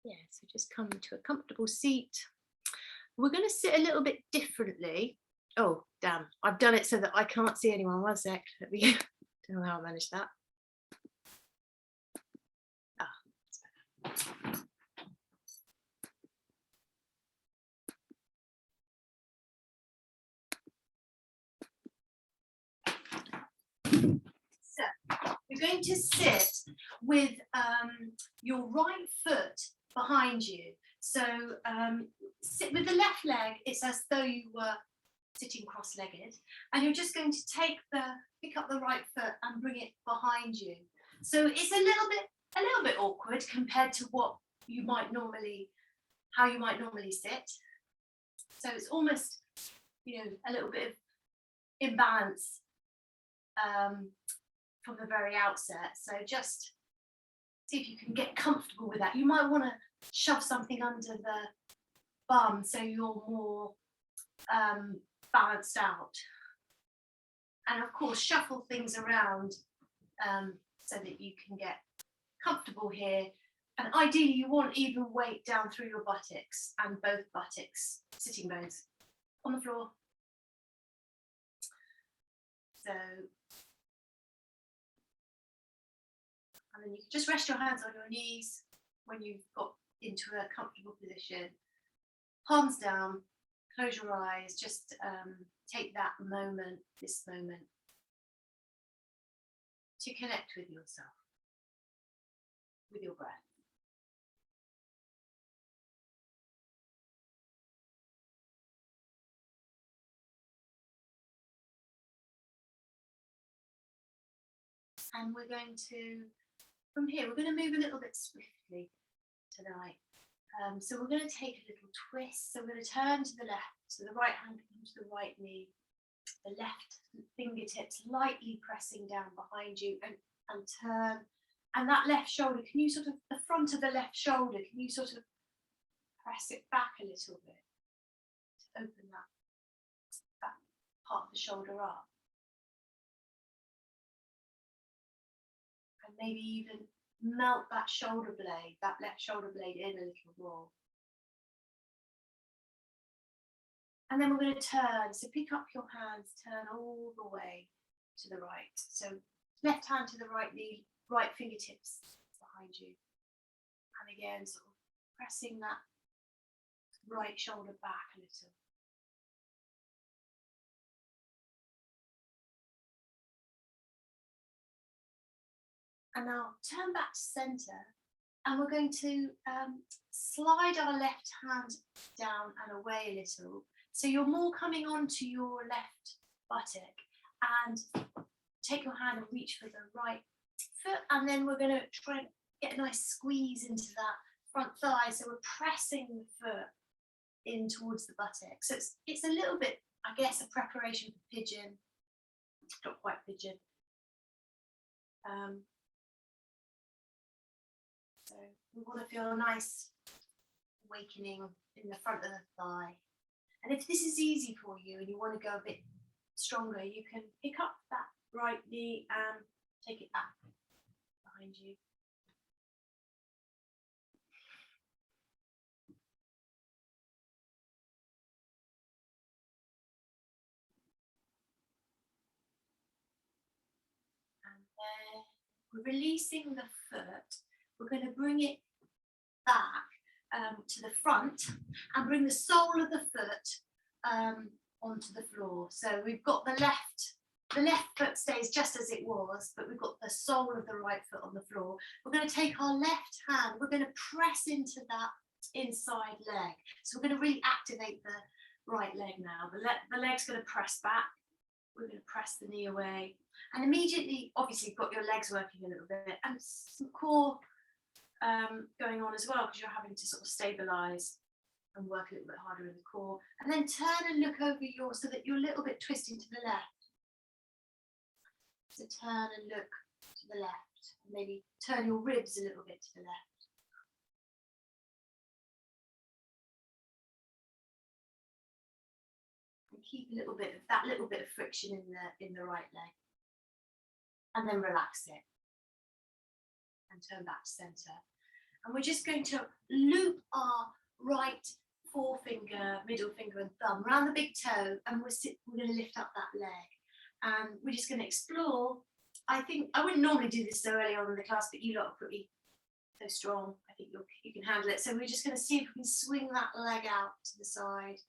Yeah, so just come to a comfortable seat. We're going to sit a little bit differently. Oh, damn, I've done it so that I can't see anyone. One sec. Let me, don't know how I managed that. So you're going to sit with your right foot behind you. So sit with the left leg. It's as though you were sitting cross-legged, and you're just going to pick up the right foot and bring it behind you. So it's a little bit awkward compared to how you might normally sit. So it's almost, a little bit of imbalance from the very outset. So just see if you can get comfortable with that. You might want to shove something under the bum so you're more balanced out. And of course, shuffle things around so that you can get comfortable here. And ideally, you want even weight down through your buttocks and both buttocks, sitting bones on the floor. So, and then you can just rest your hands on your knees when you've got into a comfortable position. Palms down, close your eyes, just take this moment, to connect with yourself, with your breath. And we're going to, from here, we're going to move a little bit swiftly tonight. So we're going to take a little twist. So we're going to turn to the left, so the right hand comes to the right knee, the left fingertips lightly pressing down behind you, and turn. And that left shoulder, can you the front of the left shoulder, can you press it back a little bit to open that part of the shoulder up? And maybe even melt that left shoulder blade in a little more. And then we're going to turn, so pick up your hands, turn all the way to the right. So left hand to the right knee, right fingertips behind you. And again, pressing that right shoulder back a little. And now turn back to center, and we're going to slide our left hand down and away a little. So you're more coming onto your left buttock, and take your hand and reach for the right foot, and then we're going to try and get a nice squeeze into that front thigh. So we're pressing the foot in towards the buttock. So it's a little bit, I guess, a preparation for pigeon. Not quite pigeon. So we want to feel a nice awakening in the front of the thigh. And if this is easy for you and you want to go a bit stronger, you can pick up that right knee and take it back behind you. And then we're releasing the foot. We're going to bring it back to the front and bring the sole of the foot onto the floor. So we've got the left foot stays just as it was, but we've got the sole of the right foot on the floor. We're going to take our left hand, we're going to press into that inside leg. So we're going to really activate the right leg now. The leg's going to press back. We're going to press the knee away. And immediately, obviously, you've got your legs working a little bit and some core going on as well, because you're having to stabilize and work a little bit harder in the core. And then turn and look over so that you're a little bit twisting to the left. So turn and look to the left. Maybe turn your ribs a little bit to the left. And keep a little bit of friction in the right leg. And then relax it. And turn back to center. and we're just going to loop our right forefinger, middle finger and thumb around the big toe, and we're going to lift up that leg, and we're just going to explore. I think I wouldn't normally do this so early on in the class, but you lot are pretty so strong. I think you can handle it. So we're just going to see if we can swing that leg out to the side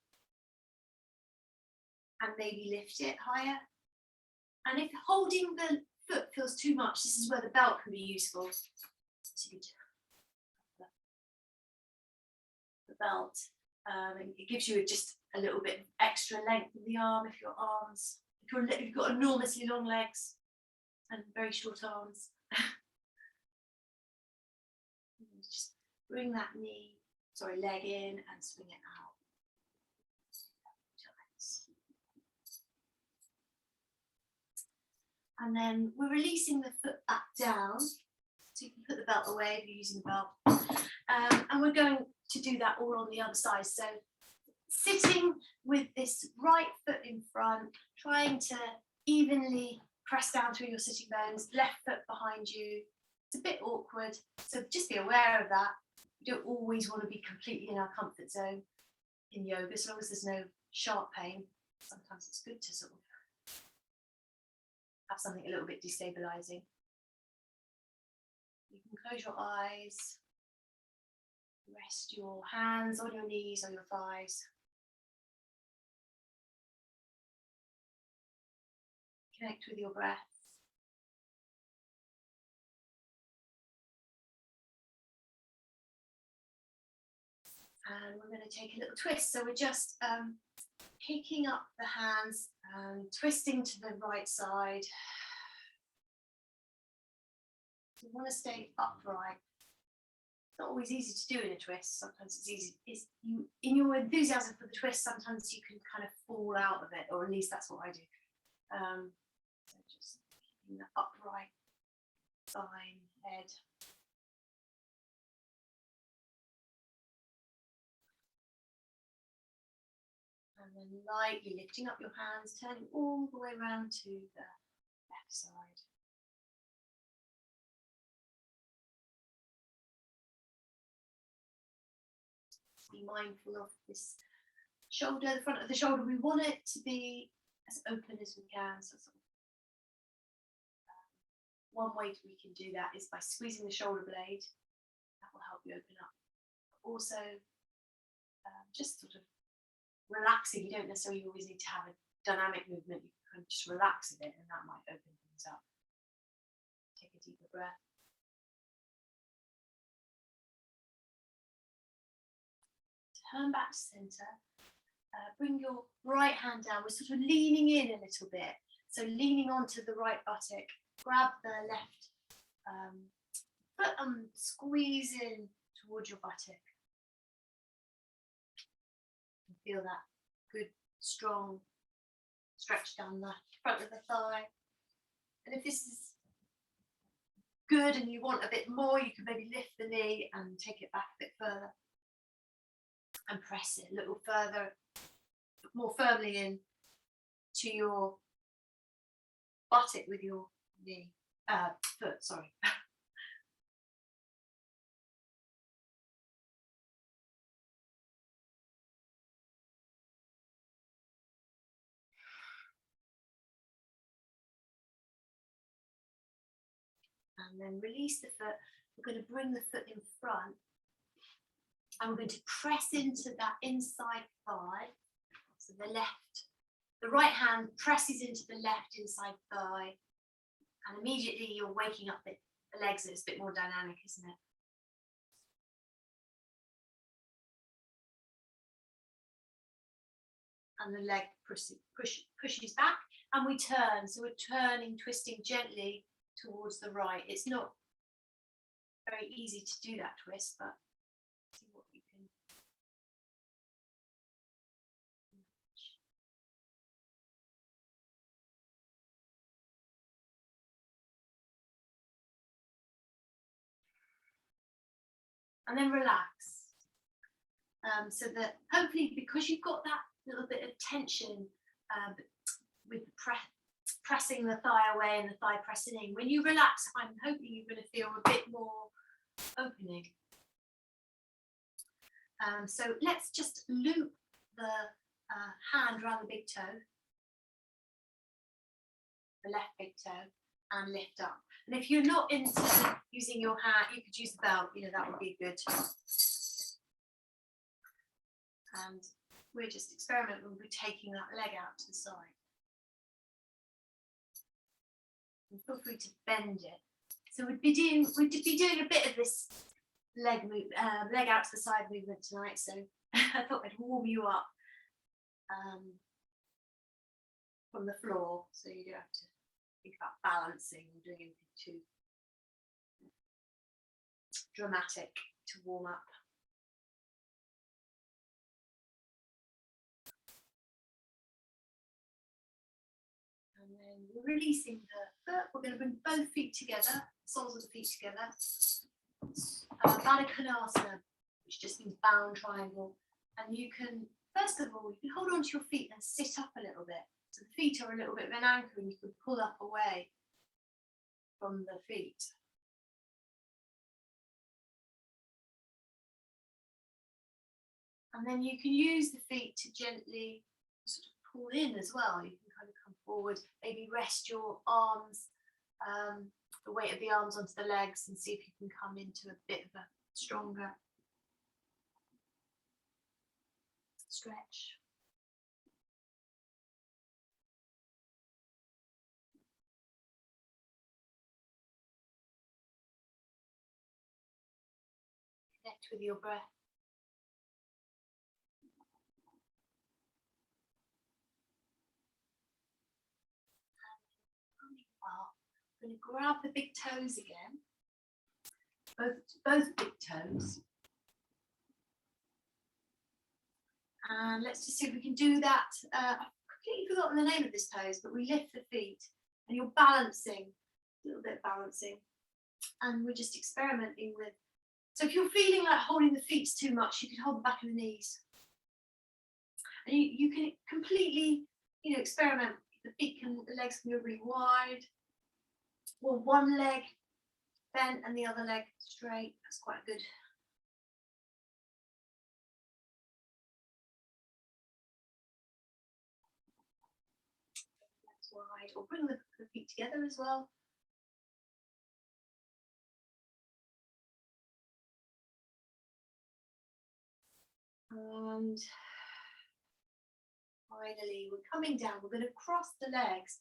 and maybe lift it higher. And if holding the foot feels too much, this is where the belt can be useful. So you can the belt. It gives you just a little bit extra length in the arm if your arms, if you've got enormously long legs and very short arms. Just bring that leg in and swing it out. And then we're releasing the foot back down. So you can put the belt away if you're using the belt. And we're going to do that all on the other side. So sitting with this right foot in front, trying to evenly press down through your sitting bones, left foot behind you. It's a bit awkward, so just be aware of that. We don't always want to be completely in our comfort zone in yoga, as long as there's no sharp pain. Sometimes it's good to sort of have something a little bit destabilizing. You can close your eyes, rest your hands on your knees or your thighs. Connect with your breath. And we're going to take a little twist. So we're just picking up the hands and twisting to the right side. So you want to stay upright. It's not always easy to do in a twist. Sometimes it's easy. In your enthusiasm for the twist, sometimes you can kind of fall out of it, or at least that's what I do. So just keeping the upright spine, head. And then lightly lifting up your hands, turning all the way around to the left side. Be mindful of this shoulder, the front of the shoulder. We want it to be as open as we can. So one way we can do that is by squeezing the shoulder blade. That will help you open up. Also, just sort of relaxing. You don't necessarily always need to have a dynamic movement. You can just relax a bit, and that might open things up. Take a deeper breath. Turn back to center. Bring your right hand down. We're sort of leaning in a little bit. So leaning onto the right buttock. Grab the left foot and squeeze in towards your buttock. And feel that good, strong stretch down the front of the thigh. And if this is good and you want a bit more, you can maybe lift the knee and take it back a bit further. And press it a little further, more firmly in to your buttock with your knee, foot, sorry. And then release the foot. We're going to bring the foot in front. And we're going to press into that inside thigh. So the right hand presses into the left inside thigh. And immediately you're waking up the legs, and it's a bit more dynamic, isn't it? And the leg pushes back, and we turn. So we're turning, twisting gently towards the right. It's not very easy to do that twist, but see what you can. And then relax. So that hopefully, because you've got that little bit of tension with pressing the thigh away and the thigh pressing in, when you relax, I'm hoping you're going to feel a bit more opening. So let's just loop the hand around the big toe, the left big toe, and lift up. And if you're not into using your hand, you could use the belt, you know, that would be good. And we're just experimenting, we'll be taking that leg out to the side. And feel free to bend it. So we'd be doing a bit of this leg out to the side movement tonight. So I thought I'd warm you up from the floor, so you don't have to think about balancing or doing anything too dramatic to warm up. And then we're releasing the foot. We're going to bring both feet together, soles of the feet together. Baddha Konasana, which just means bound triangle. And you can, first of all, you can hold onto your feet and sit up a little bit. So the feet are a little bit of an anchor and you can pull up away from the feet. And then you can use the feet to gently sort of pull in as well. You can kind of come forward, maybe rest your arms, the weight of the arms onto the legs, and see if you can come into a bit of a stronger stretch. Connect with your breath. I'm going to grab the big toes again, both big toes. And let's just see if we can do that. I've completely forgotten the name of this pose, but we lift the feet and you're balancing, a little bit of balancing. And we're just experimenting with, so if you're feeling like holding the feet too much, you can hold the back of the knees. And you can completely, you know, experiment. The legs can go really wide. Or one leg bent and the other leg straight. That's quite good. Legs wide. Or bring the feet together as well. And finally, we're coming down. We're going to cross the legs,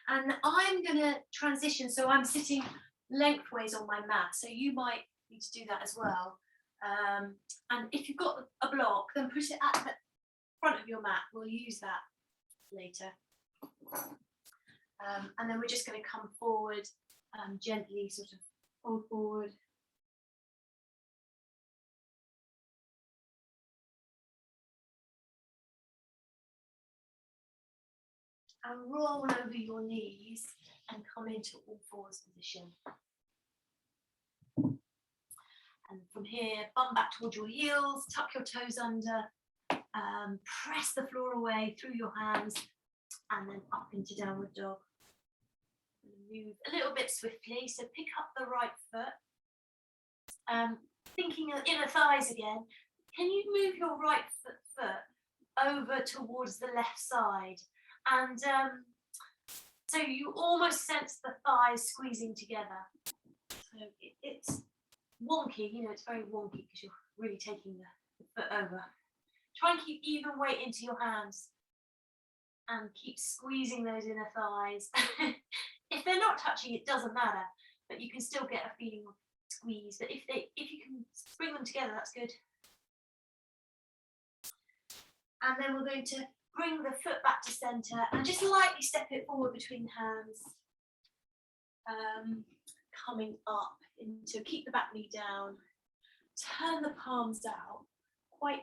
and I'm going to transition. So I'm sitting lengthways on my mat. So you might need to do that as well. And if you've got a block, then put it at the front of your mat. We'll use that later. And then we're just going to come forward, gently, sort of fold forward. And roll over your knees and come into all fours position. And from here, bum back towards your heels, tuck your toes under, press the floor away through your hands, and then up into downward dog. Move a little bit swiftly, so pick up the right foot. Thinking of inner thighs again, can you move your right foot over towards the left side? And so you almost sense the thighs squeezing together. So it's wonky, you know, it's very wonky because you're really taking the foot over. Try and keep even weight into your hands and keep squeezing those inner thighs. If they're not touching, it doesn't matter, but you can still get a feeling of squeeze. But if you can bring them together, that's good. And then we're going to bring the foot back to center and just lightly step it forward between hands. Coming up into, keep the back knee down. Turn the palms out quite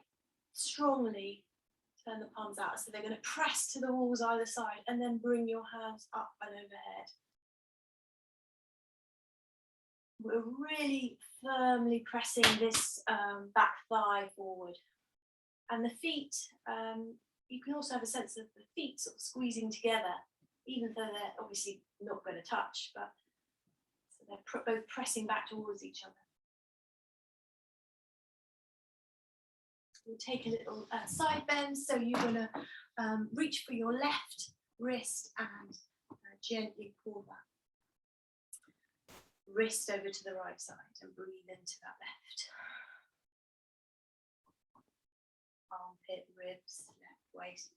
strongly. Turn the palms out, so they're going to press to the walls either side, and then bring your hands up and overhead. We're really firmly pressing this back thigh forward. And the feet, you can also have a sense of the feet sort of squeezing together, even though they're obviously not going to touch, but so they're both pressing back towards each other. we'll take a little side bend. So you're going to reach for your left wrist and gently pull that wrist over to the right side and breathe into that left. Armpit, ribs, left waist.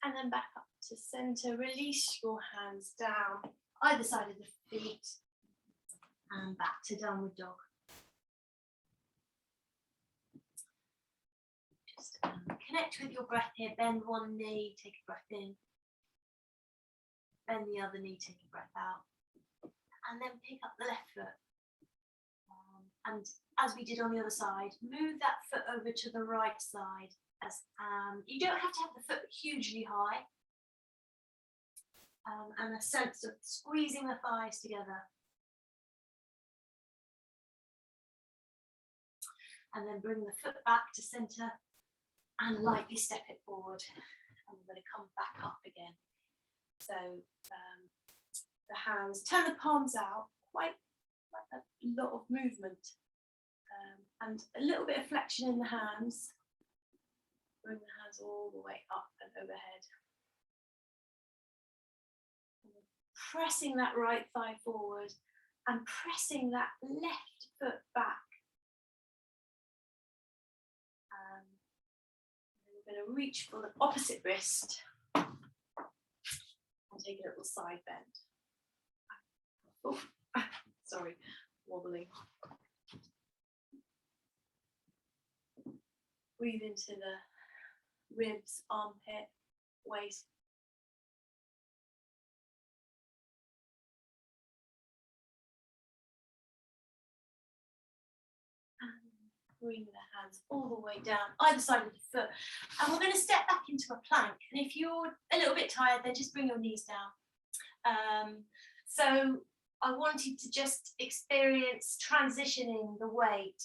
And then back up to center. Release your hands down either side of the feet and back to downward dog. Just connect with your breath here. Bend one knee, take a breath in. Bend the other knee, take a breath out. And then pick up the left foot. And as we did on the other side, move that foot over to the right side. You don't have to have the foot hugely high. And a sense of squeezing the thighs together. And then bring the foot back to center and lightly step it forward. And we're going to come back up again. So the hands, turn the palms out, quite a lot of movement. And a little bit of flexion in the hands. Bring the hands all the way up and overhead. Pressing that right thigh forward and pressing that left foot back. We're going to reach for the opposite wrist and take a little side bend. Oh, sorry, wobbling. Breathe into the ribs, armpit, waist. And bring the hands all the way down, either side of the foot. And we're going to step back into a plank. And if you're a little bit tired, then just bring your knees down. So I wanted to just experience transitioning the weight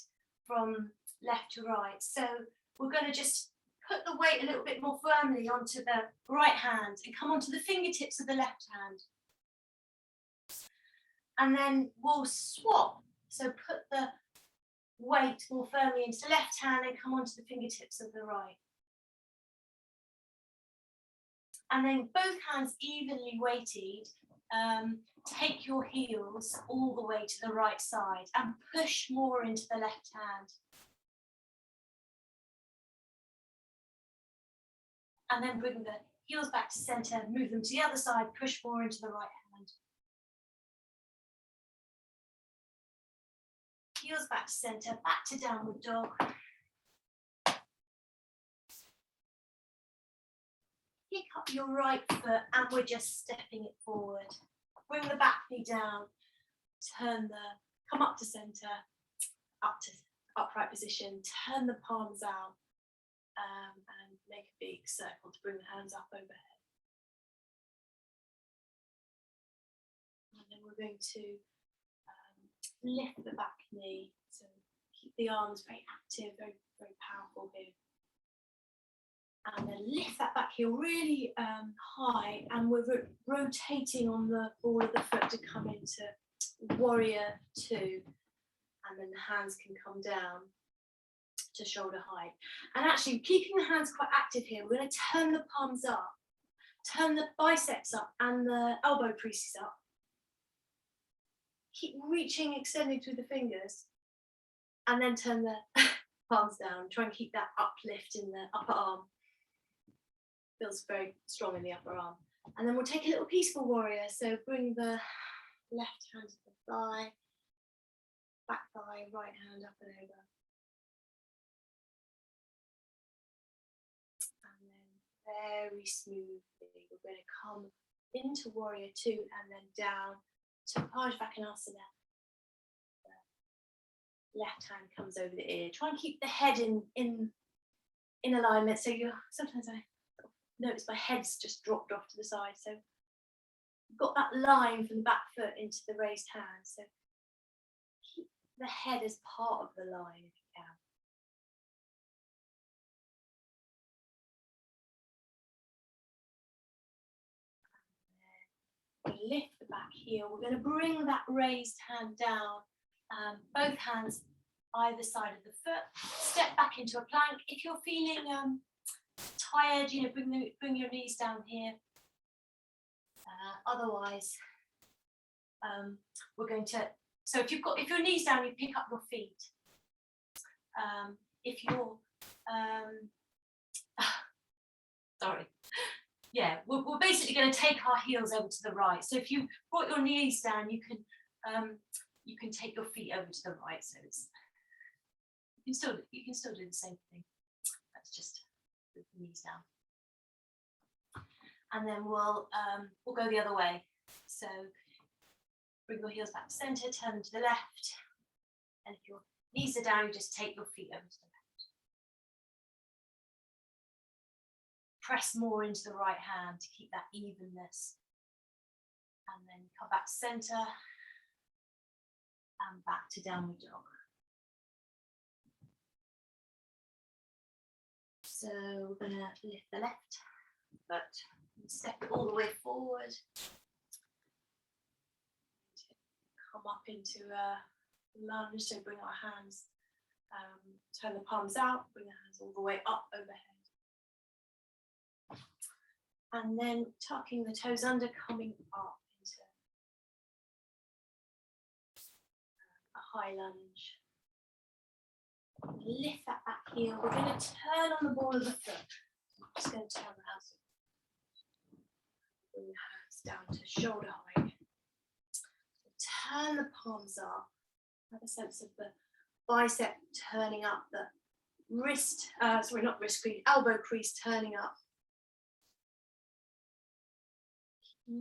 from left to right. So we're going to just put the weight a little bit more firmly onto the right hand and come onto the fingertips of the left hand. And then we'll swap. So put the weight more firmly into the left hand and come onto the fingertips of the right. And then both hands evenly weighted. Take your heels all the way to the right side and push more into the left hand. And then bring the heels back to center, move them to the other side, push more into the right hand. Heels back to center, back to downward dog. Pick up your right foot and we're just stepping it forward. Bring the back knee down, come up to center, up to upright position, turn the palms out, and make a big circle to bring the hands up overhead. And then we're going to lift the back knee, so keep the arms very active, very, very powerful here. And then lift that back heel really high, and we're rotating on the ball of the foot to come into warrior 2, and then the hands can come down to shoulder height. And actually keeping the hands quite active here, we're going to turn the palms up, turn the biceps up and the elbow creases up. Keep reaching, extending through the fingers, and then turn the palms down. Try and keep that uplift in the upper arm. Feels very strong in the upper arm. And then we'll take a little peaceful warrior. So bring the left hand to the thigh, back thigh, right hand up and over. And then very smoothly, we're going to come into warrior 2 and then down to Parsvakonasana. The left hand comes over the ear. Try and keep the head in alignment. So sometimes I notice my head's just dropped off to the side. So you've got that line from the back foot into the raised hand. So keep the head as part of the line if you can. And then lift the back heel. We're going to bring that raised hand down, both hands either side of the foot. Step back into a plank. If you're feeling tired, you know, bring your knees down here. Otherwise, we're going to. So if your knees down, you pick up your feet. If you're sorry. Yeah, we're basically going to take our heels over to the right. So if you brought your knees down, you can take your feet over to the right. So it's, you can still do the same thing. That's just with the knees down. And then we'll go the other way. So bring your heels back to center, turn them to the left. And if your knees are down, you just take your feet over to the left. Press more into the right hand to keep that evenness. And then come back to center and back to downward dog. So we're going to lift the left foot and step it all the way forward. Come up into a lunge, so bring our hands, turn the palms out, bring the hands all the way up overhead. And then tucking the toes under, coming up into a high lunge. Lift that back heel. We're going to turn on the ball of the foot. I'm just going to turn the hands. Bring the hands down to shoulder height. Turn the palms up. Have a sense of the bicep turning up, the wrist, not wrist crease, elbow crease turning up.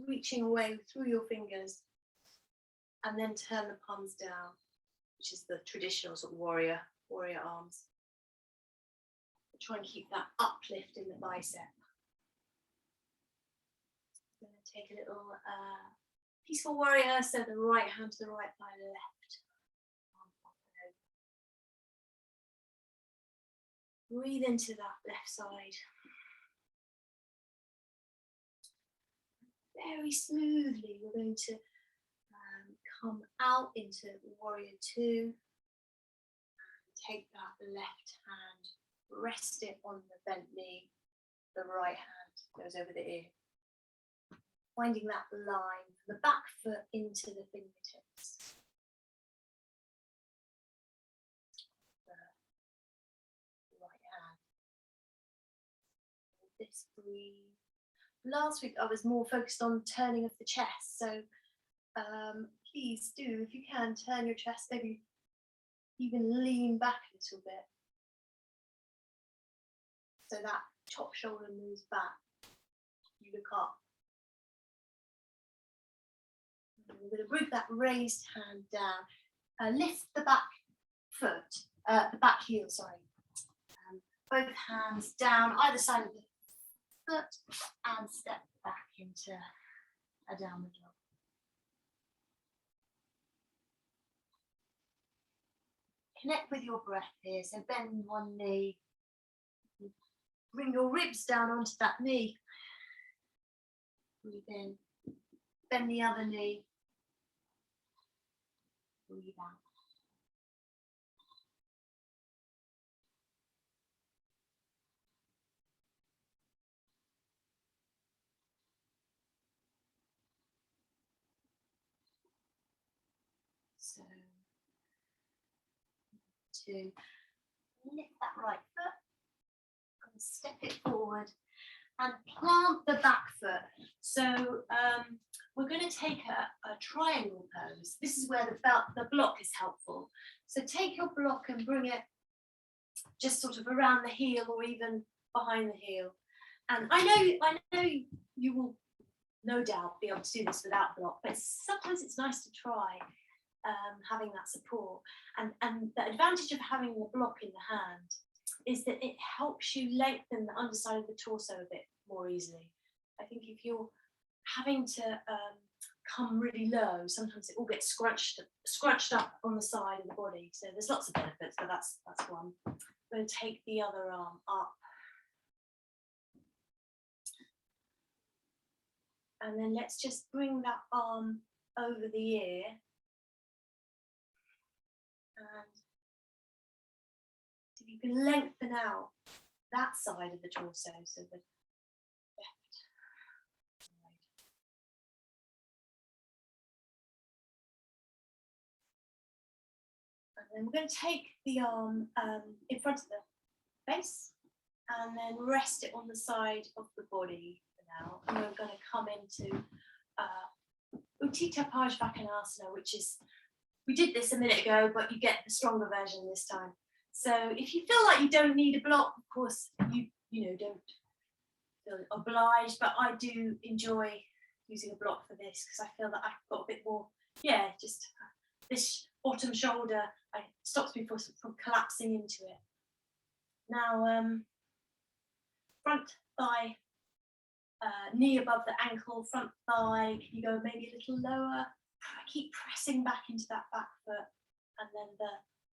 Reaching away through your fingers, and then turn the palms down, which is the traditional sort of warrior arms. Try and keep that uplift in the bicep. I'm going to take a little peaceful warrior, so the right hand to the right thigh, left arm. Breathe into that left side. Very smoothly, we're going to come out into warrior two. Take that left hand, rest it on the bent knee. The right hand goes over the ear. Finding that line, the back foot into the fingertips. The right hand. This breathe. Last week I was more focused on turning of the chest, so please do, if you can, turn your chest, maybe even lean back a little bit so that top shoulder moves back. You look up. And we're going to bring that raised hand down. Lift the back foot, the back heel, sorry. Both hands down either side of the foot and step back into a downward dog. Connect with your breath here, so bend one knee. Bring your ribs down onto that knee. Breathe in. Bend the other knee. Breathe out. So, to lift that right foot, and step it forward and plant the back foot. So we're going to take a triangle pose. This is where the block is helpful. So take your block and bring it just sort of around the heel or even behind the heel. And I know you will no doubt be able to do this without block, but sometimes it's nice to try having that support. And the advantage of having the block in the hand is that it helps you lengthen the underside of the torso a bit more easily. I think if you're having to come really low, sometimes it all gets scrunched up on the side of the body. So there's lots of benefits, but that's one. I'm going to take the other arm up. And then let's just bring that arm over the ear. And if you can lengthen out that side of the torso, so the left side. And then we're going to take the arm in front of the face and then rest it on the side of the body for now. And we're going to come into Utthita Parshvakkanasana, which is, we did this a minute ago, but you get the stronger version this time. So if you feel like you don't need a block, of course, you know, don't feel obliged, but I do enjoy using a block for this because I feel that I've got a bit more, just this bottom shoulder stops me from collapsing into it. Now, front thigh, knee above the ankle, front thigh, can you go maybe a little lower? Keep pressing back into that back foot, and then the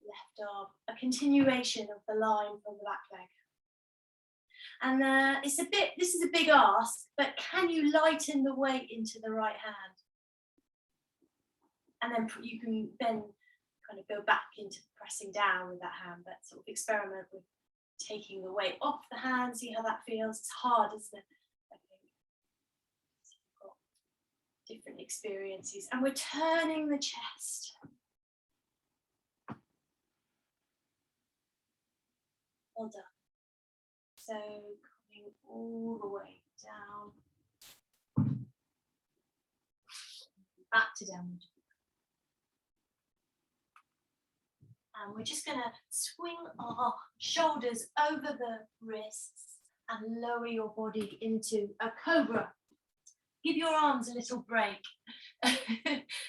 left arm, a continuation of the line from the back leg. And this is a big ask, but can you lighten the weight into the right hand? And then you can then kind of go back into pressing down with that hand, but sort of experiment with taking the weight off the hand, see how that feels. It's hard, isn't it? I think you've got different experiences. And we're turning the chest. Well done. So coming all the way down, back to downward. And we're just going to swing our shoulders over the wrists and lower your body into a cobra. Give your arms a little break.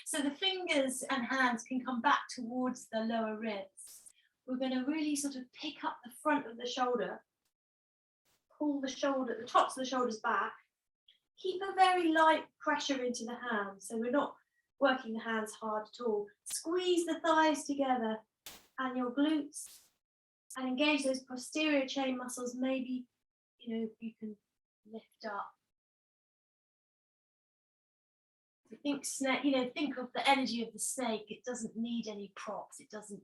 So the fingers and hands can come back towards the lower ribs. We're going to really sort of pick up the front of the shoulder, pull the tops of the shoulders back. Keep a very light pressure into the hands, so we're not working the hands hard at all. Squeeze the thighs together and your glutes, and engage those posterior chain muscles. Maybe, you can lift up. Think of the energy of the snake. It doesn't need any props. It doesn't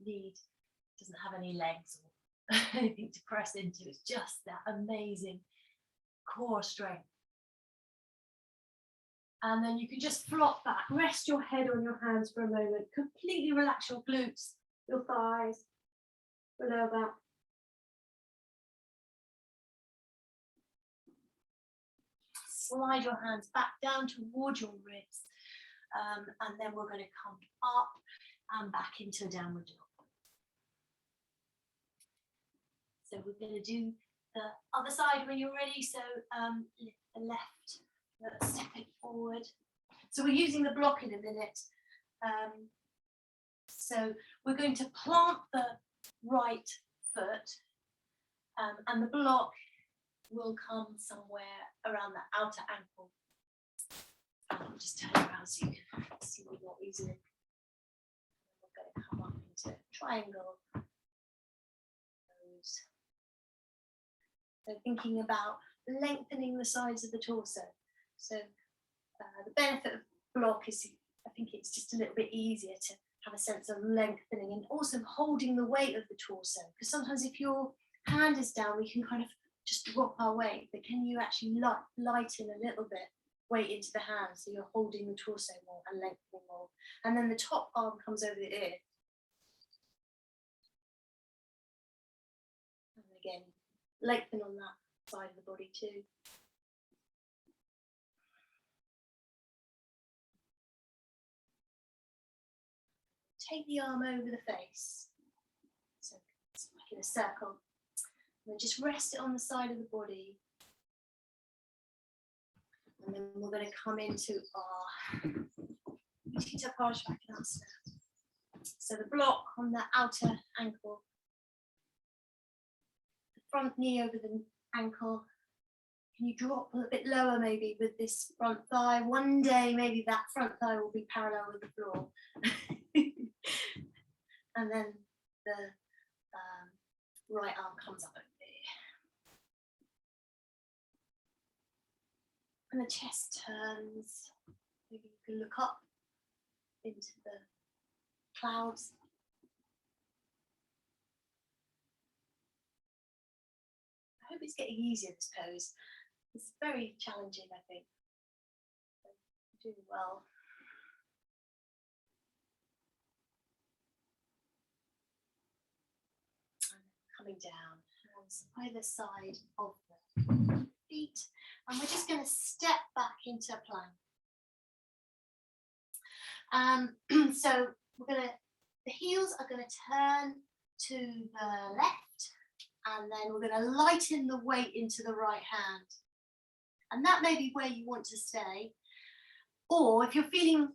have any legs or anything to press into. It's just that amazing core strength. And then you can just flop back, rest your head on your hands for a moment, completely relax your glutes, your thighs, your lower back. Slide your hands back down towards your ribs. And then we're going to come up and back into a downward dog. So we're going to do the other side when you're ready. So lift the left, step it forward. So we're using the block in a minute. So we're going to plant the right foot, and the block will come somewhere around the outer ankle. I'll just turn around so you can see me more easily. We're going to come up into triangle. So thinking about lengthening the sides of the torso. So the benefit of block is, I think it's just a little bit easier to have a sense of lengthening and also holding the weight of the torso. Because sometimes if your hand is down, we can kind of just drop our weight, but can you actually lighten a little bit weight into the hand so you're holding the torso more and lengthening more. And then the top arm comes over the ear. And again, lengthen on that side of the body too. Take the arm over the face, so it's like in a circle, and then just rest it on the side of the body. And then we're going to come into our Utthita Parshvakkanasana. So the block on the outer ankle, the front knee over the ankle. Can you drop a bit lower maybe with this front thigh? One day maybe that front thigh will be parallel with the floor. And then the right arm comes up over And the chest turns. Maybe you can look up into the clouds. I hope it's getting easier, this pose. It's very challenging, I think. You're doing well. And coming down, hands either side of the feet. And we're just going to step back into a plank. So the heels are going to turn to the left, and then we're going to lighten the weight into the right hand. And that may be where you want to stay. Or if you're feeling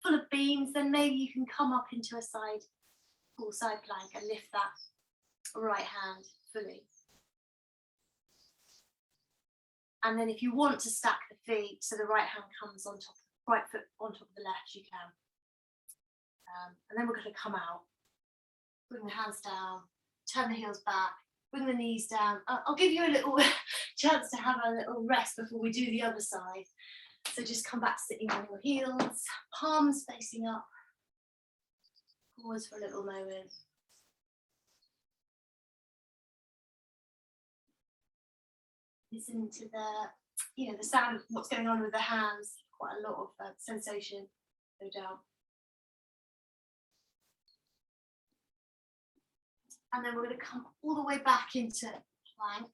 full of beams, then maybe you can come up into a full side plank and lift that right hand fully. And then if you want to stack the feet so the right hand comes on top, right foot on top of the left, you can. And then we're going to come out, bring the hands down, turn the heels back, bring the knees down. I'll give you a little chance to have a little rest before we do the other side. So just come back sitting on your heels, palms facing up. Pause for a little moment. Listen to the sound of what's going on with the hands. Quite a lot of sensation, no doubt. And then we're going to come all the way back into plank.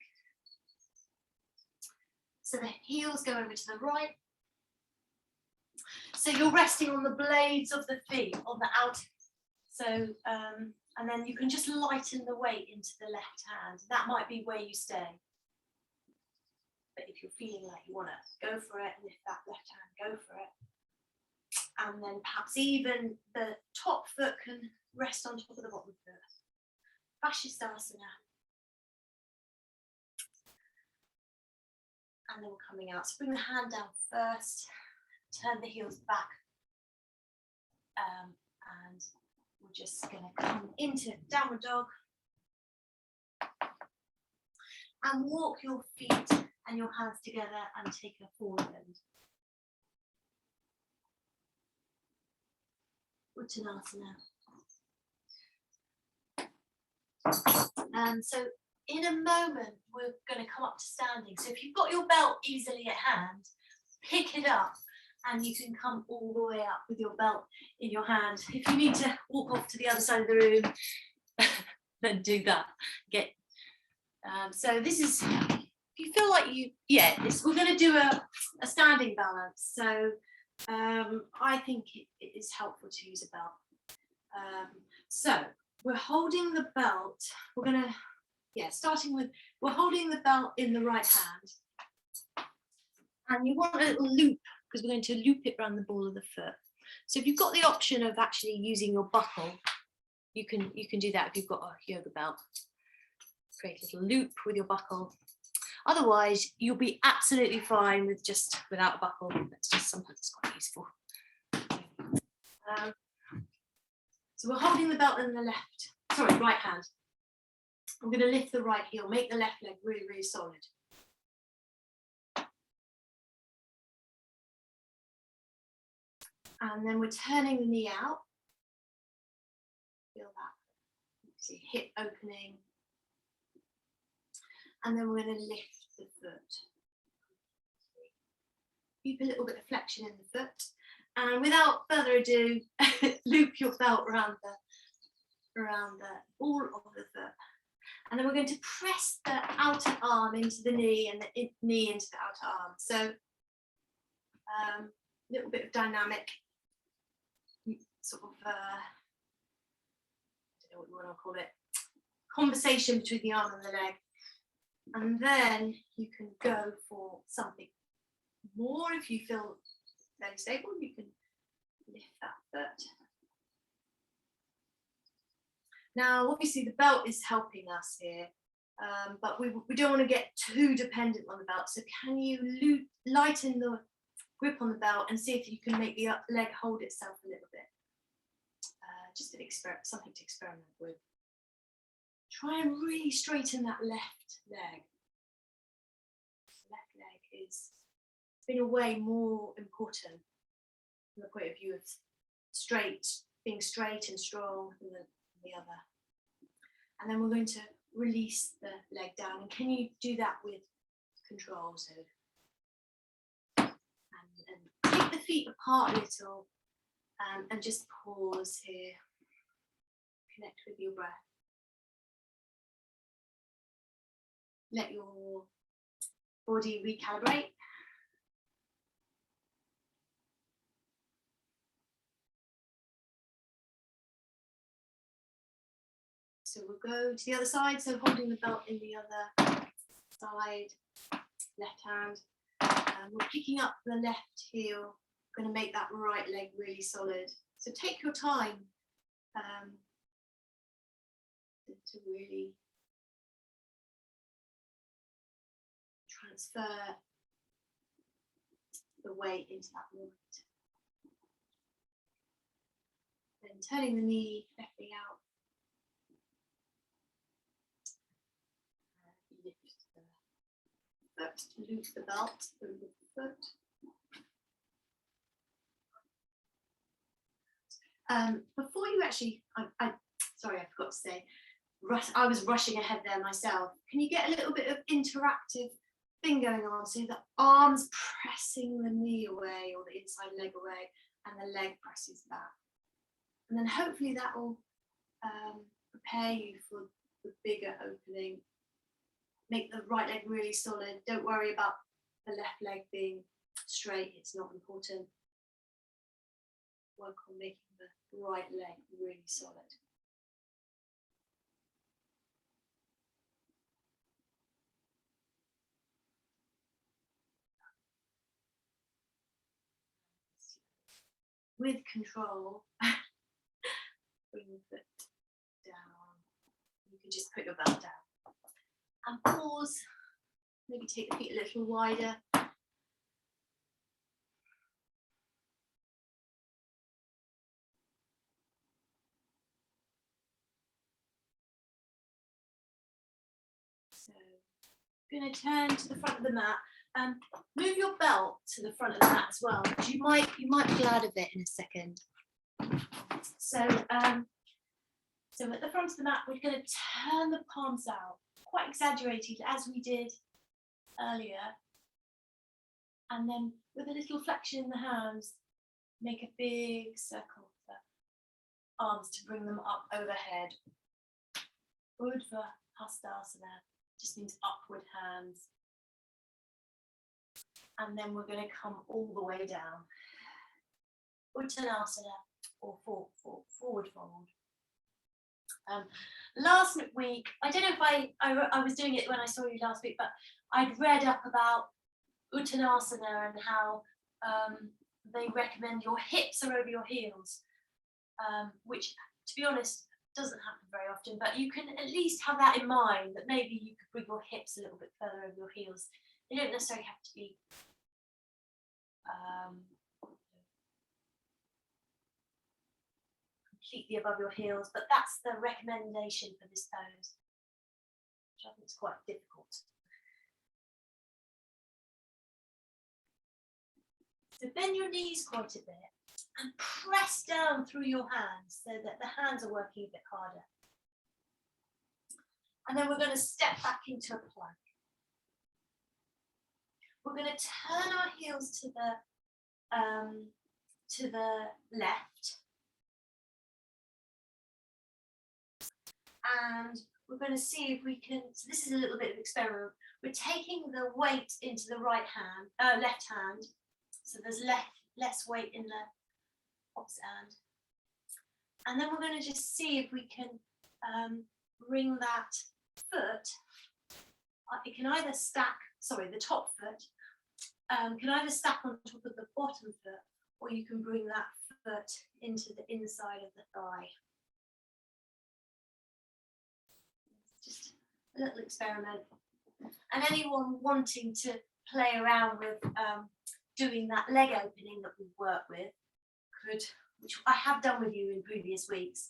So the heels go over to the right. So you're resting on the blades of the feet, on the outer. So, and then you can just lighten the weight into the left hand. That might be where you stay. But if you're feeling like you want to go for it, lift that left hand, go for it. And then perhaps even the top foot can rest on top of the bottom foot. Fascisthasana. And then we're coming out. So bring the hand down first, turn the heels back. And we're just going to come into downward dog. And walk your feet and your hands together and take a forward bend. Uttanasana. So in a moment, we're going to come up to standing. So if you've got your belt easily at hand, pick it up and you can come all the way up with your belt in your hand. If you need to walk off to the other side of the room, then do that. So this is, if you feel like we're going to do a standing balance. So I think it is helpful to use a belt. So we're holding the belt. We're going to, starting with, we're holding the belt in the right hand. And you want a little loop, because we're going to loop it around the ball of the foot. So if you've got the option of actually using your buckle, you can do that if you've got a yoga belt. Create a little loop with your buckle. Otherwise, you'll be absolutely fine with without a buckle. That's just sometimes quite useful. So we're holding the belt in the right hand. I'm going to lift the right heel, make the left leg really, really solid. And then we're turning the knee out. Feel that. See hip opening. And then we're going to lift the foot. Keep a little bit of flexion in the foot. And without further ado, loop your belt around the all of the foot. And then we're going to press the outer arm into the knee and the knee into the outer arm. So a little bit of dynamic sort of, I don't know what you want to call it, conversation between the arm and the leg. And then you can go for something more. If you feel very stable, you can lift that foot. Now, obviously the belt is helping us here, but we don't want to get too dependent on the belt. So can you lighten the grip on the belt and see if you can make the leg hold itself a little bit? Just something to experiment with. Try and really straighten that left leg. The left leg is in a way, more important from the point of view of being straight and strong than the other. And then we're going to release the leg down. And can you do that with control? So, and take the feet apart a little, and just pause here. Connect with your breath. Let your body recalibrate. So we'll go to the other side, so holding the belt in the other side, left hand. We're picking up the left heel, going to make that right leg really solid. So take your time to really transfer the weight into that movement. Then turning the knee, left knee out. Lift the foot, loose the belt through the foot. Before you actually, sorry, I forgot to say, I was rushing ahead there myself. Can you get a little bit of interactive thing going on? So the arms pressing the knee away or the inside leg away, and the leg presses back. And then hopefully that will prepare you for the bigger opening. Make the right leg really solid. Don't worry about the left leg being straight, it's not important. Work on making the right leg really solid. With control, bring the foot down. You can just put your belt down. And pause, maybe take the feet a little wider. So, I'm going to turn to the front of the mat. Move your belt to the front of the mat as well, because you might be glad of it in a second. So, so at the front of the mat, we're going to turn the palms out, quite exaggerated as we did earlier. And then with a little flexion in the hands, make a big circle with the arms to bring them up overhead. Urdhva Hastasana just means upward hands. And then we're going to come all the way down. Uttanasana, or forward fold. Last week, I don't know if I was doing it when I saw you last week, but I'd read up about Uttanasana and how they recommend your hips are over your heels, which, to be honest, doesn't happen very often, but you can at least have that in mind, that maybe you could bring your hips a little bit further over your heels. They don't necessarily have to be completely above your heels, but that's the recommendation for this pose, which I think is quite difficult. So bend your knees quite a bit and press down through your hands so that the hands are working a bit harder. And then we're going to step back into a plank. We're going to turn our heels to the left. And we're going to see if we can, so this is a little bit of experiment. We're taking the weight into the right hand, left hand. So there's less weight in the opposite hand. And then we're going to just see if we can bring that foot, it can either stack, the top foot, can either stack on top of the bottom foot, or you can bring that foot into the inside of the thigh. Just a little experiment. And anyone wanting to play around with doing that leg opening that we work with could, which I have done with you in previous weeks,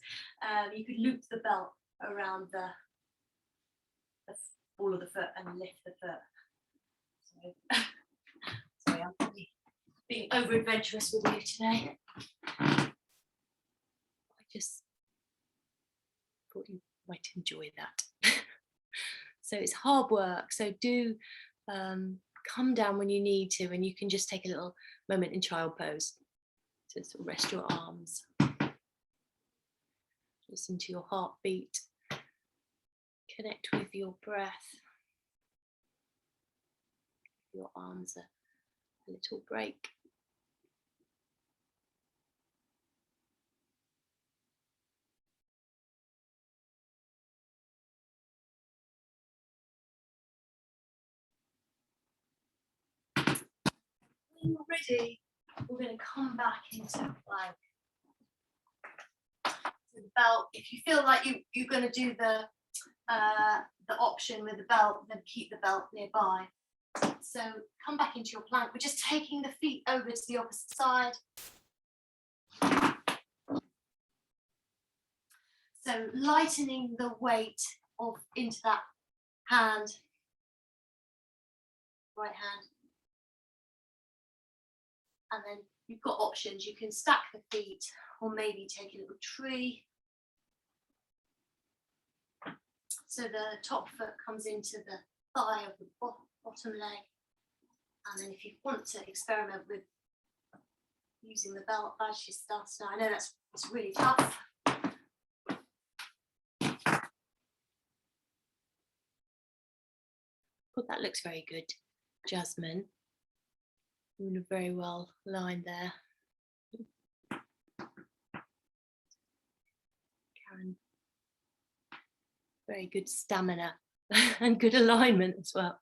you could loop the belt around the ball of the foot and lift the foot. So Sorry, I'm probably being over adventurous with you today. I just thought you might enjoy that. So it's hard work, so do come down when you need to, and you can just take a little moment in child pose to sort of rest your arms. Listen to your heartbeat, connect with your breath. Your arms a little break. When you're ready, we're going to come back into plank. The belt. If you feel like you're going to do the option with the belt, then keep the belt nearby. So come back into your plank. We're just taking the feet over to the opposite side. So lightening the weight into that hand, right hand. And then you've got options. You can stack the feet or maybe take a little tree. So the top foot comes into the thigh of the bottom leg. And then if you want to experiment with using the belt as you start now, I know it's really tough. Well, that looks very good, Jasmine. You're very well lined there. Karen, very good stamina and good alignment as well.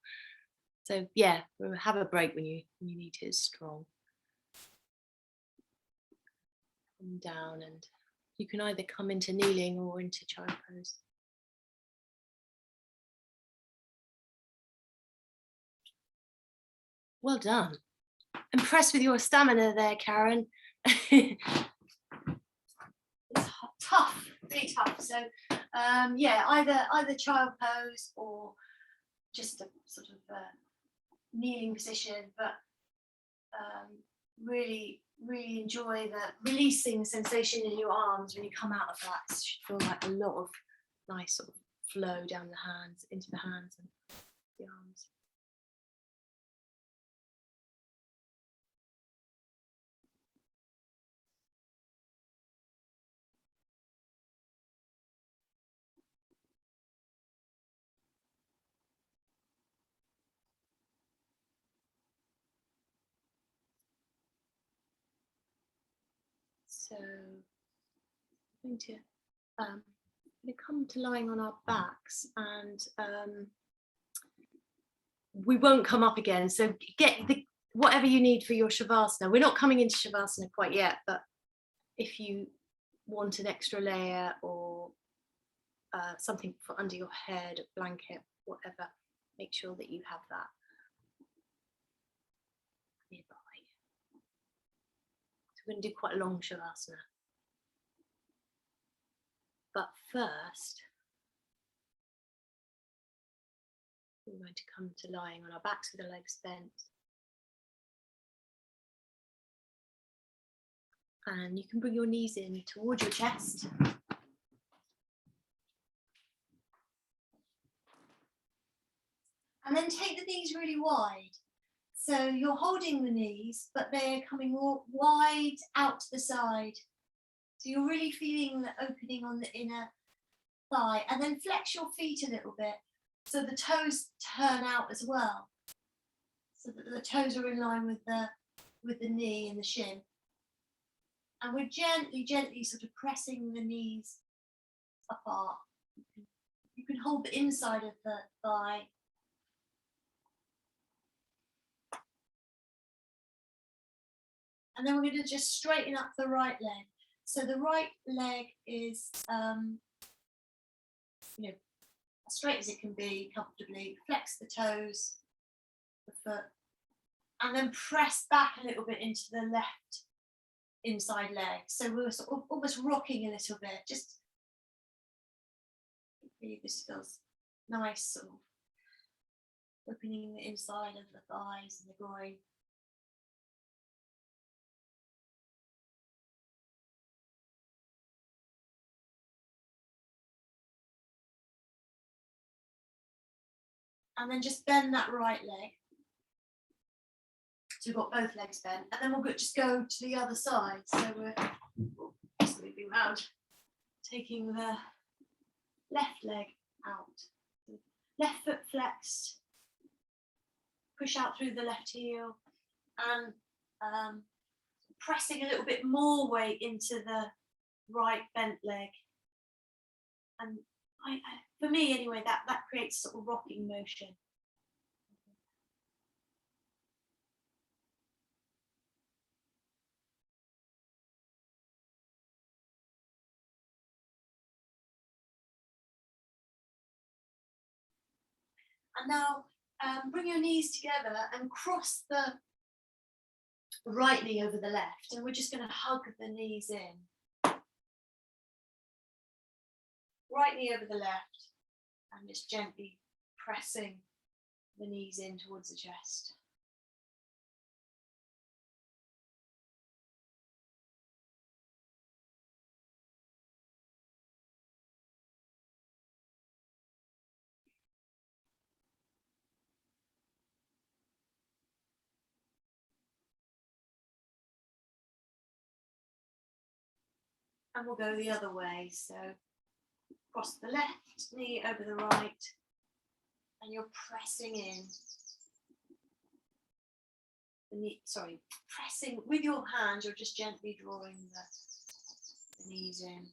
So yeah, have a break when you need to. It's strong. Come down, and you can either come into kneeling or into child pose. Well done. Impressed with your stamina there, Karen. It's tough, really tough. So yeah, either child pose or just a sort of kneeling position, but really enjoy the releasing sensation in your arms when you come out of that. It should feel like a lot of nice sort of flow down the hands, into the hands and the arms. So I'm going to come to lying on our backs, and we won't come up again. So get whatever you need for your Shavasana. We're not coming into Shavasana quite yet, but if you want an extra layer or something for under your head, a blanket, whatever, make sure that you have that nearby. So we're going to do quite a long Shavasana. But first, we're going to come to lying on our backs with the legs bent. And you can bring your knees in towards your chest. And then take the knees really wide. So you're holding the knees, but they're coming more wide out to the side. So you're really feeling the opening on the inner thigh, and then flex your feet a little bit so the toes turn out as well, so that the toes are in line with the knee and the shin. And we're gently sort of pressing the knees apart. You can hold the inside of the thigh. And then we're going to just straighten up the right leg. So the right leg is, as straight as it can be comfortably. Flex the toes, the foot, and then press back a little bit into the left inside leg. So we're sort of almost rocking a little bit. Just hopefully this feels nice, sort of opening the inside of the thighs and the groin. And then just bend that right leg. So we've got both legs bent, and then we'll just go to the other side. So we're just moving around, taking the left leg out, left foot flexed, push out through the left heel, and pressing a little bit more weight into the right bent leg. And for me anyway, that creates sort of rocking motion. And now bring your knees together and cross the right knee over the left, and we're just going to hug the knees in. Right knee over the left, and just gently pressing the knees in towards the chest. And we'll go the other way. So cross the left knee over the right, and you're pressing in. Pressing with your hand, you're just gently drawing the knees in.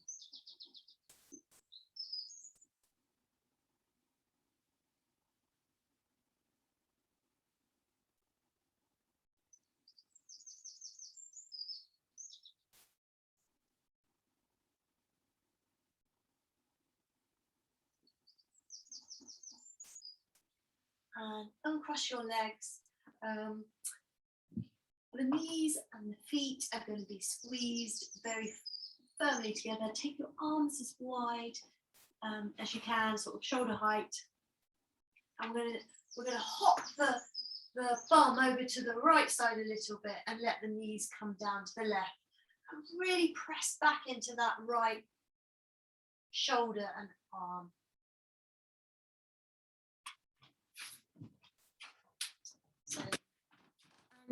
And uncross your legs. The knees and the feet are going to be squeezed very firmly together. Take your arms as wide as you can, sort of shoulder height. And we're going to hop the bum over to the right side a little bit and let the knees come down to the left. And really press back into that right shoulder and arm.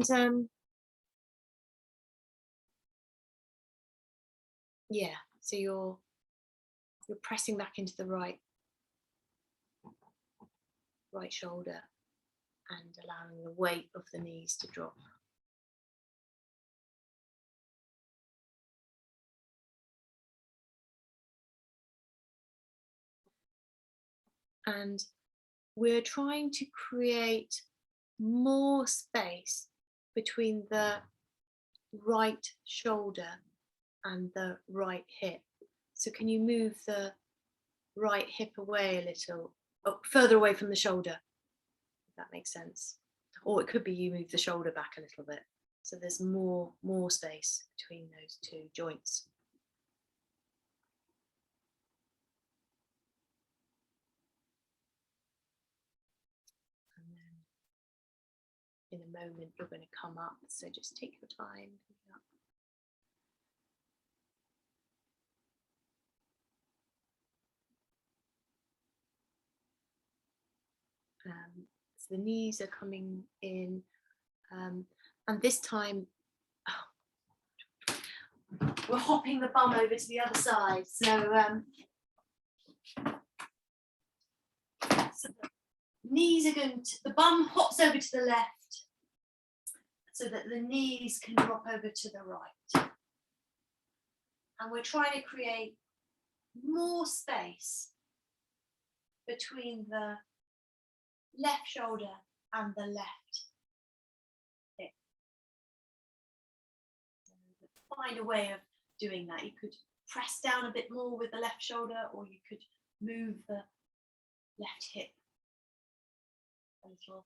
And yeah, so you're pressing back into the right shoulder and allowing the weight of the knees to drop. And we're trying to create more space between the right shoulder and the right hip. So can you move the right hip away a little, further away from the shoulder, if that makes sense? Or it could be you move the shoulder back a little bit. So there's more space between those two joints. And then in a moment, you're going to come up. So just take your time. So the knees are coming in, and this time we're hopping the bum over to the other side. So, so the knees are the bum hops over to the left so that the knees can drop over to the right. And we're trying to create more space between the left shoulder and the left hip. Find a way of doing that. You could press down a bit more with the left shoulder, or you could move the left hip a little.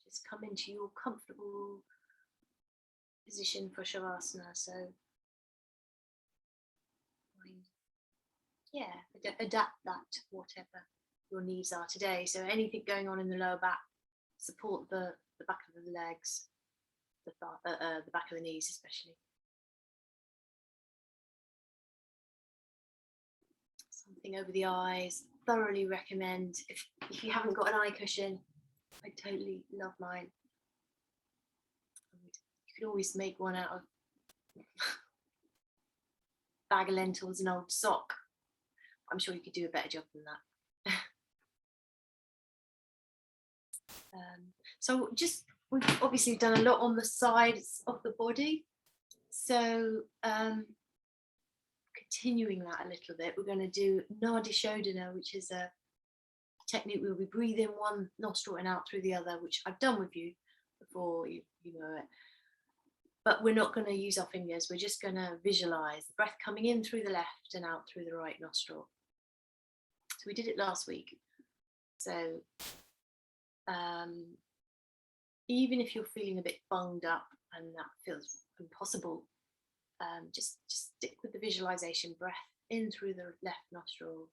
Just come into your comfortable position for Shavasana. So adapt that to whatever your needs are today. So anything going on in the lower back, support the back of the legs, the back of the knees especially. Something over the eyes. Thoroughly recommend, if you haven't got an eye cushion, I totally love mine. You could always make one out of bag of lentils and old sock. I'm sure you could do a better job than that. So we've obviously done a lot on the sides of the body. So continuing that a little bit, we're going to do Nadi Shodhana, which is a technique where we breathe in one nostril and out through the other, which I've done with you before, you know it. But we're not going to use our fingers. We're just going to visualize the breath coming in through the left and out through the right nostril. So we did it last week. So even if you're feeling a bit bunged up and that feels impossible, just stick with the visualization. Breath in through the left nostril,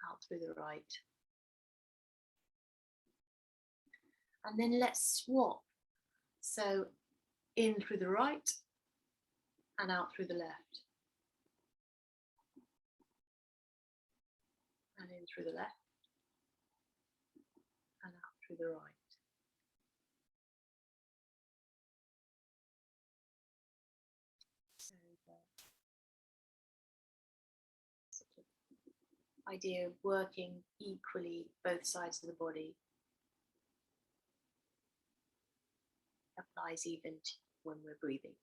out through the right. And then let's swap. So in through the right and out through the left. And in through the left and out through the right. So the sort of idea of working equally both sides of the body applies even when we're breathing.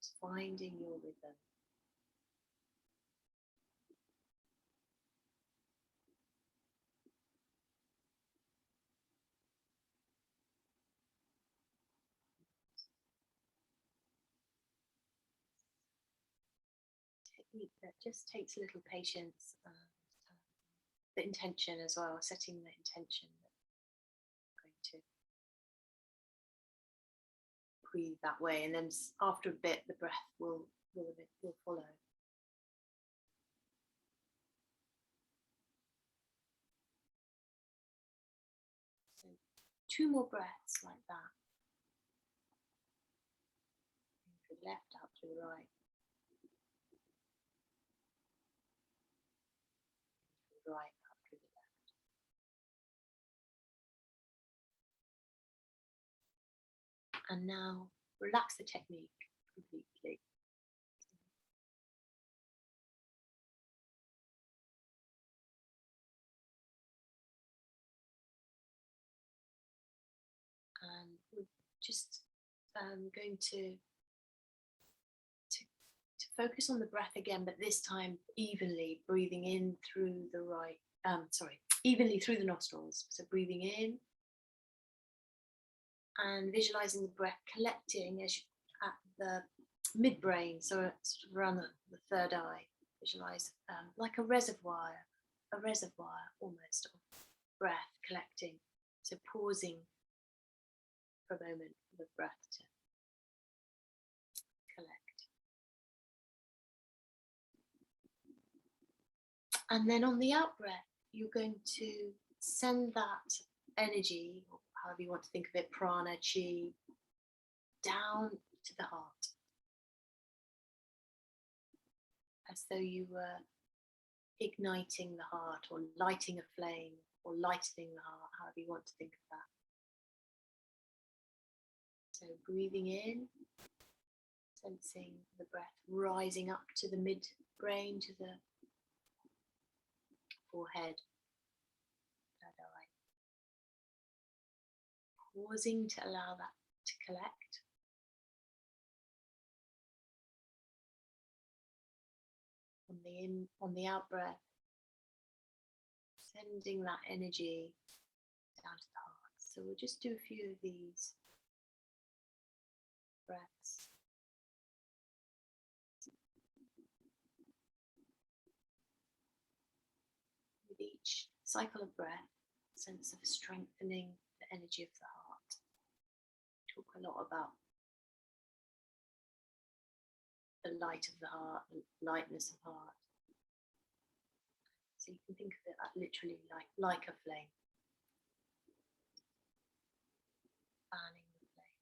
Just finding your rhythm. Technique that just takes a little patience and the intention as well, setting the intention that I'm going to breathe that way, and then after a bit the breath will follow. So 2 more breaths like that. In through the left, out through the right. Through the right, out through the left. And now relax the technique completely. And we're just going to focus on the breath again, but this time evenly, breathing in through the right, evenly through the nostrils. So breathing in and visualizing the breath collecting as at the midbrain, so it's sort of around the third eye. Visualize like a reservoir almost of breath collecting. So pausing for a moment for the breath to collect. And then on the out breath, you're going to send that energy, or however you want to think of it, prana, chi, down to the heart. As though you were igniting the heart, or lighting a flame, or lightening the heart, however you want to think of that. So breathing in, sensing the breath rising up to the midbrain, to the forehead, third eye. Pausing to allow that to collect. On the out breath, sending that energy down to the heart. So we'll just do a few of these. breaths. With each cycle of breath, a sense of strengthening the energy of the heart. Talk a lot about the light of the heart, the lightness of heart. So you can think of it literally like a flame, fanning the flame.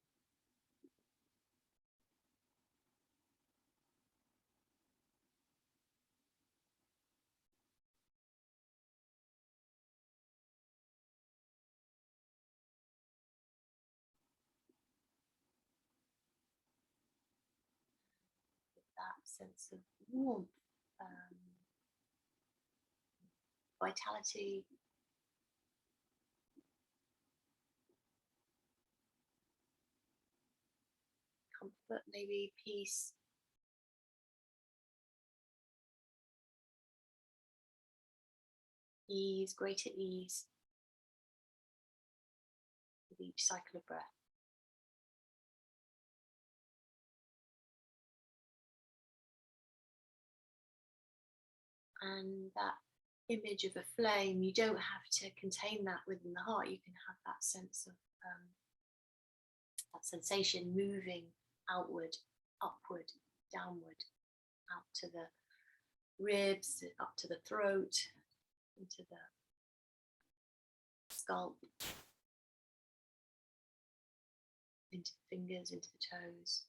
With that sense of warmth, vitality, comfort, maybe peace. Ease, greater ease with each cycle of breath. And that image of a flame, you don't have to contain that within the heart. You can have that sense of that sensation moving outward, upward, downward, out to the ribs, up to the throat, into the scalp, into the fingers, into the toes.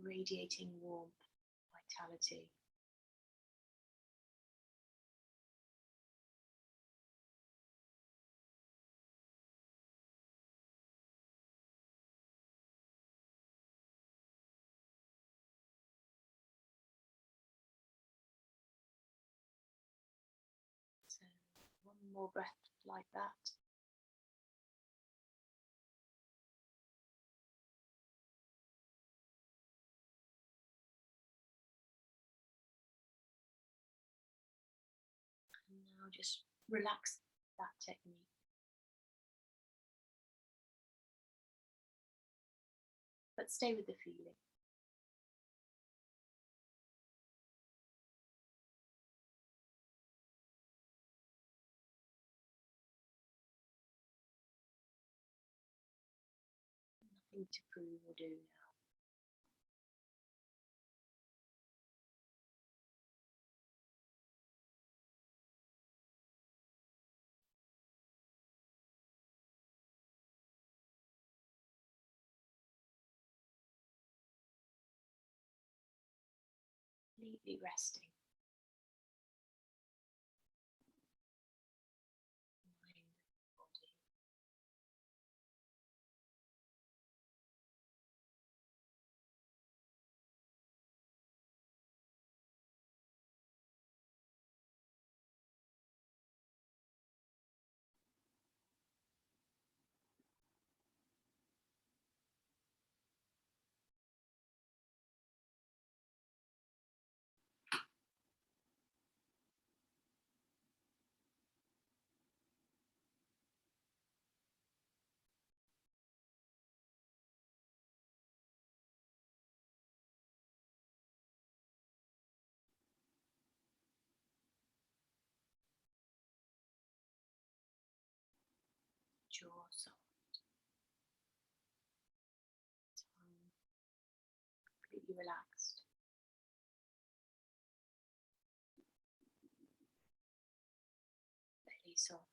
Radiating warmth, vitality. So one more breath like that. And now just relax that technique. But stay with the feeling. Nothing to prove or do now. Completely resting. Mind, body. Jaw soft. Tongue completely relaxed. Belly soft.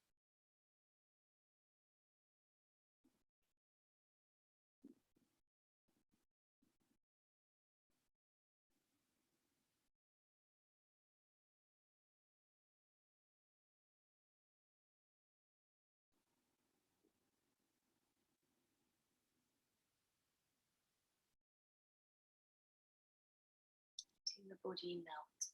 Letting the body melt.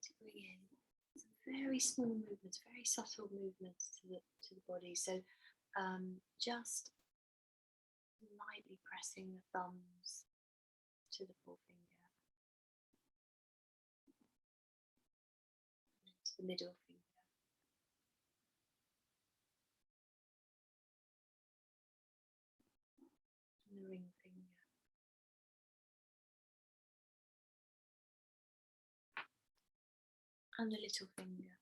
to bring in some very small movements, very subtle movements to the body. So just lightly pressing the thumbs to the forefinger, and to the middle finger, and the ring finger, and the little finger.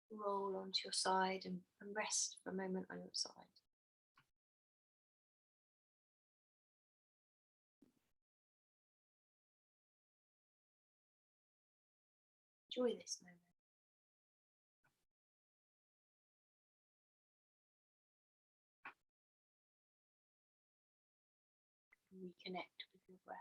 Roll onto your side and rest for a moment on your side. Enjoy this moment. Reconnect with your breath.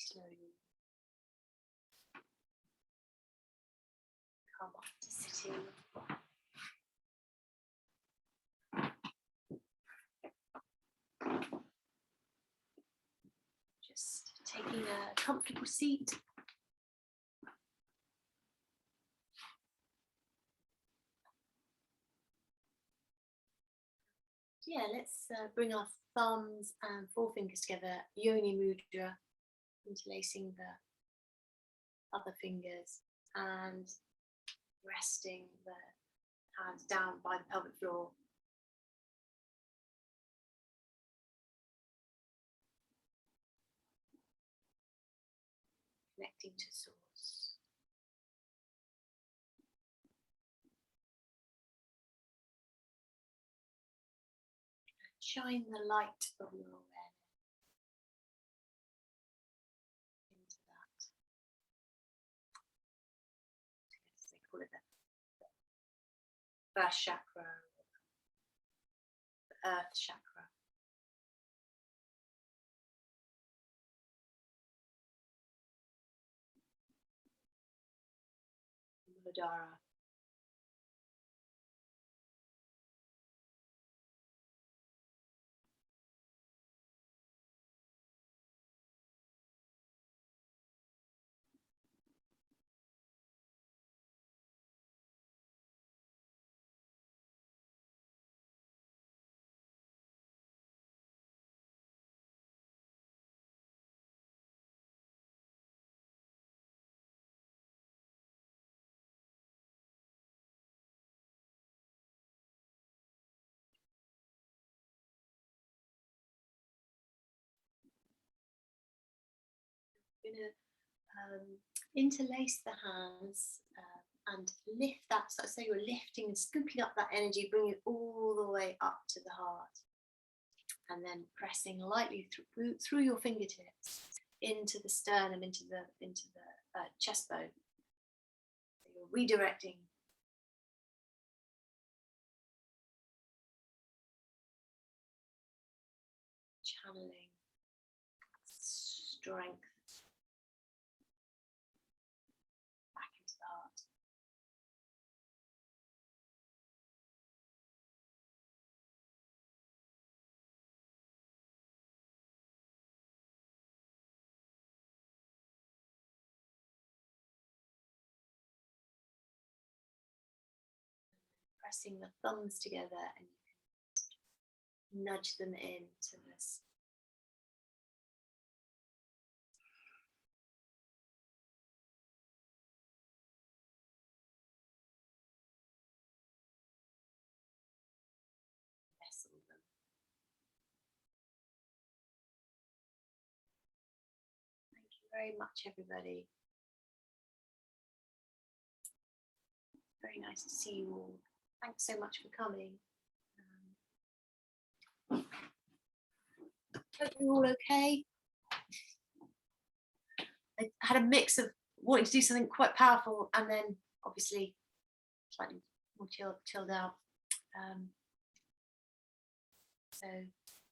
Slowly come up to sitting. Just taking a comfortable seat. Yeah, let's bring our thumbs and forefingers together, Yoni Mudra, interlacing the other fingers and resting the hands down by the pelvic floor. Connecting to source. Shine the light of your awareness into that. As they call it the first chakra, the earth chakra. Muladhara. Going to interlace the hands and lift that. So you're lifting and scooping up that energy, bring it all the way up to the heart, and then pressing lightly through your fingertips into the sternum, into the chest bone. So you're redirecting. Channeling strength back into the heart. Pressing the thumbs together, and you can nudge them into this vessel them. Thank you very much, everybody. Very nice to see you all. Thanks so much for coming. Hope you're all okay. I had a mix of wanting to do something quite powerful and then obviously slightly more chilled out. So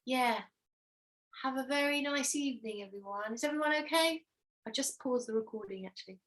yeah, have a very nice evening, everyone. Is everyone okay? I just paused the recording actually.